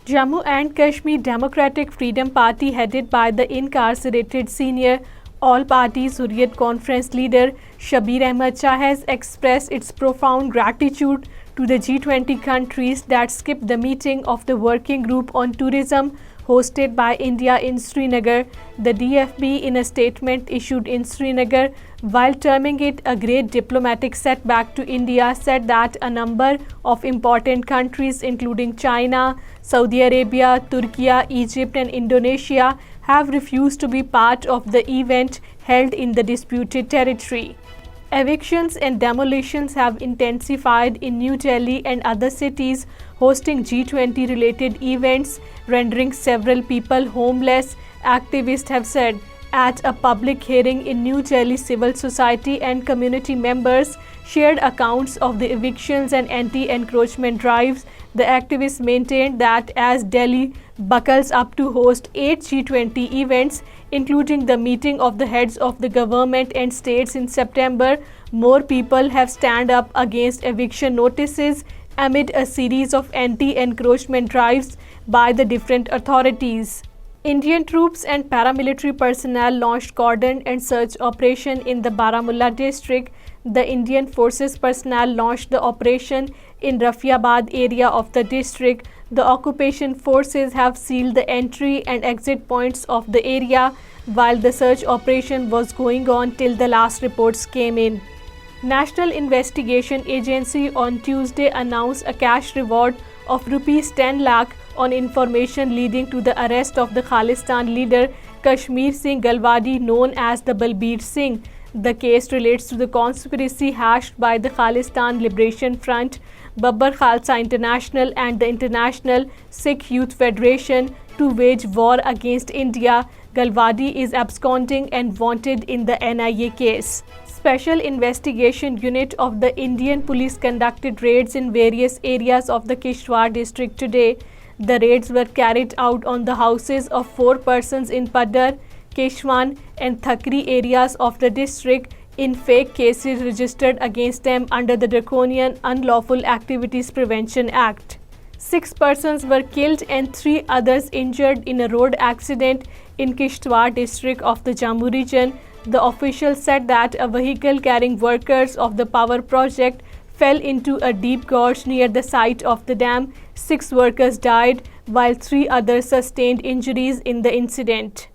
Jammu and Kashmir Democratic Freedom Party, headed by the incarcerated senior all-party Hurriyat Conference leader Shabir Ahmed Shah, has expressed its profound gratitude to the G20 countries that skipped the meeting of the Working Group on Tourism hosted by India in Srinagar. The DFP, in a statement issued in Srinagar, while terming it a great diplomatic setback to India, said that a number of important countries including China, Saudi Arabia, Turkey, Egypt and Indonesia have refused to be part of the event held in the disputed territory. Evictions and demolitions have intensified in New Delhi and other cities hosting G20 related events, rendering several people homeless, activists have said. At a public hearing in New Delhi, civil society and community members shared accounts of the evictions and anti-encroachment drives. The activists maintained that as Delhi buckles up to host 8 G20 events, including the meeting of the heads of the government and states in September, more people have stand up against eviction notices amid a series of anti-encroachment drives by the different authorities. Indian troops and paramilitary personnel launched cordon and search operation in the Baramulla district. The Indian Forces personnel launched the operation in Rafiabad area of the district. The occupation forces have sealed the entry and exit points of the area while the search operation was going on till the last reports came in. National Investigation Agency on Tuesday announced a cash reward of rupees 10 lakh on information leading to the arrest of the Khalistan leader Kashmir Singh Galwadi, known as the Balbir Singh. The case relates to the conspiracy hashed by the Khalistan Liberation Front, Babbar Khalsa International and the International Sikh Youth Federation to wage war against India. Galwadi is absconding and wanted in the NIA case. Special Investigation Unit of the Indian Police conducted raids in various areas of the Kishtwar district today. The raids were carried out on the houses of 4 persons in Padar, Keshwan and Thakri areas of the district in fake cases registered against them under the Draconian Unlawful Activities Prevention Act. 6 persons were killed and 3 others injured in a road accident in Kishtwar district of the Jammu region. The officials said that a vehicle carrying workers of the power project fell into a deep gorge near the site of the dam. 6 workers died while 3 others sustained injuries in the incident.